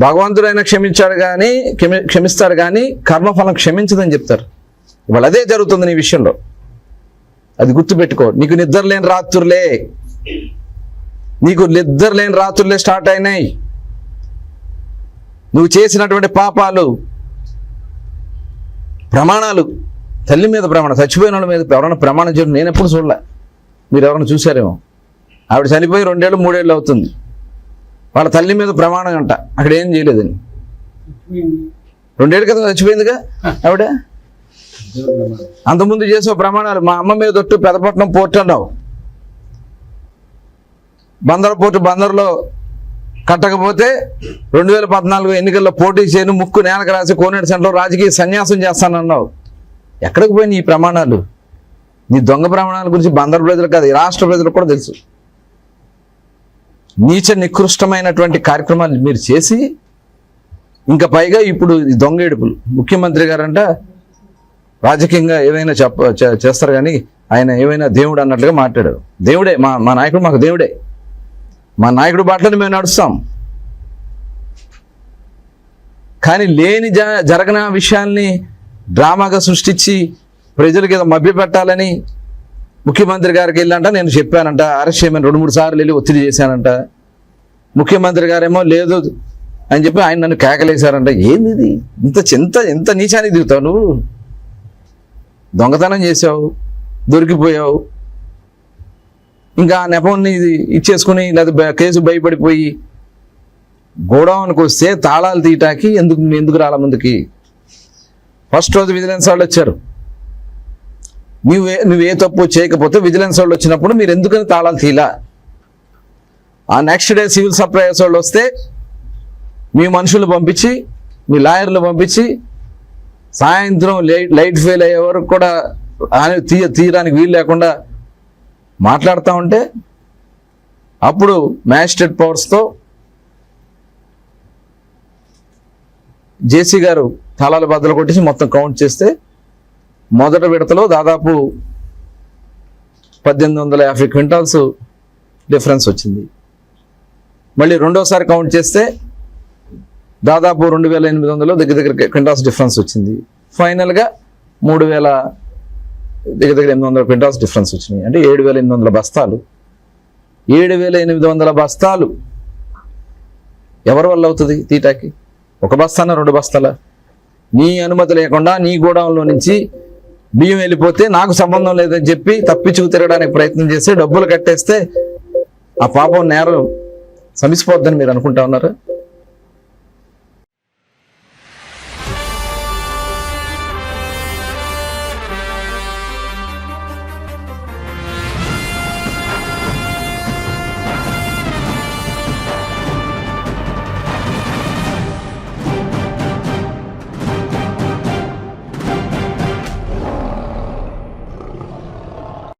భగవంతుడైనా క్షమిస్తాడు కానీ కర్మఫలం క్షమించదని చెప్తారు. ఇవాళ అదే జరుగుతుంది నీ విషయంలో. అది గుర్తుపెట్టుకో. నీకు నిద్ర లేని రాత్రులే స్టార్ట్ అయినాయి. నువ్వు చేసినటువంటి పాపాలు, ప్రమాణాలు, తల్లి మీద ప్రమాణం, చచ్చిపోయిన వాళ్ళ మీద ఎవరైనా ప్రమాణం చేయడం నేను ఎప్పుడు చూడలే. మీరు ఎవరైనా చూసారేమో. ఆవిడ చనిపోయి 2 ఏళ్ళు 3 ఏళ్ళు అవుతుంది. వాళ్ళ తల్లి మీద ప్రమాణం అంట, అక్కడ ఏం చేయలేదని. 2 ఏళ్ళ క్రితం చచ్చిపోయిందిగా ఆవిడ. అంతకుముందు చేసే ప్రమాణాలు, మా అమ్మ మీద ఒట్టు పెదపట్నం పోర్ట్ అన్నావు, బందర్ పోర్టు బందర్లో కట్టకపోతే 2014 ఎన్నికల్లో పోటీ చేయను, ముక్కు నేలకు రాసి కోనేటి సెంటర్లో రాజకీయ సన్యాసం చేస్తానన్నావు. ఎక్కడికి పోయిన ఈ ప్రమాణాలు? నీ దొంగ ప్రమాణాల గురించి బందర్ ప్రజలు కాదు, ఈ రాష్ట్ర ప్రజలకు కూడా తెలుసు. నీచ నికృష్టమైనటువంటి కార్యక్రమాలు మీరు చేసి, ఇంకా పైగా ఇప్పుడు దొంగ ఏడుపులు. ముఖ్యమంత్రి గారంట రాజకీయంగా ఏదైనా చేస్తారు కానీ ఆయన ఏమైనా దేవుడు అన్నట్లుగా మాట్లాడారు. దేవుడే మా నాయకుడు, మాకు దేవుడే. మా నాయకుడు బాటలో మేము నడుస్తాం. కానీ లేని జరగని విషయాల్ని డ్రామాగా సృష్టించి ప్రజలకి ఏదో మభ్యపెట్టాలని ముఖ్యమంత్రి గారికి వెళ్ళంట, నేను చెప్పానంట, అరెస్ట్ చేయమని 2-3 సార్లు వెళ్ళి ఒత్తిడి చేశానంట. ముఖ్యమంత్రి గారేమో లేదు అని చెప్పి ఆయన నన్ను కేకలేశారంట. ఏంది ఇది? ఇంత నీచానికి దిగుతావు నువ్వు? దొంగతనం చేసావు, దొరికిపోయావు, ఇంకా ఆ నెపంని ఇచ్చేసుకుని లేదా కేసు భయపడిపోయి గోడౌన్కి వస్తే తాళాలు తీయటానికి ఎందుకు రాల ముందుకి? ఫస్ట్ రోజు విజిలెన్స్ వాళ్ళు వచ్చారు. నువ్వే తప్పు చేయకపోతే విజిలెన్స్ వాళ్ళు వచ్చినప్పుడు మీరు ఎందుకని తాళాలు తీలా? ఆ నెక్స్ట్ డే సివిల్ సప్లైస్ వాళ్ళు వస్తే మీ మనుషులు పంపించి, మీ లాయర్లు పంపించి, సాయంత్రం లైట్ ఫెయిల్ అయ్యే వరకు కూడా తీయడానికి వీలు లేకుండా మాట్లాడుతూ ఉంటే, అప్పుడు మ్యాజిస్ట్రేట్ పవర్స్తో జేసీ గారు తాళాలు బద్దలు కొట్టేసి మొత్తం కౌంట్ చేస్తే మొదటి విడతలో దాదాపు 1850 క్వింటాల్స్ డిఫరెన్స్ వచ్చింది. మళ్ళీ రెండోసారి కౌంట్ చేస్తే దాదాపు 2800 దగ్గర క్వింటాల్స్ డిఫరెన్స్ వచ్చింది. ఫైనల్గా 3000 దగ్గర 800 క్వింటాల్స్ డిఫరెన్స్ వచ్చినాయి. అంటే 7800 బస్తాలు. 7800 బస్తాలు ఎవరి వల్ల అవుతుంది తీటాకి? ఒక బస్తానా 2 బస్తాలా? నీ అనుమతి లేకుండా నీ గోడౌన్లో నుంచి బియ్యం వెళ్ళిపోతే నాకు సంబంధం లేదని చెప్పి తప్పించుకు తిరగడానికి ప్రయత్నం చేస్తే డబ్బులు కట్టేస్తే ఆ పాపం నేరం సమిసిపోద్దని మీరు అనుకుంటా ఉన్నారు.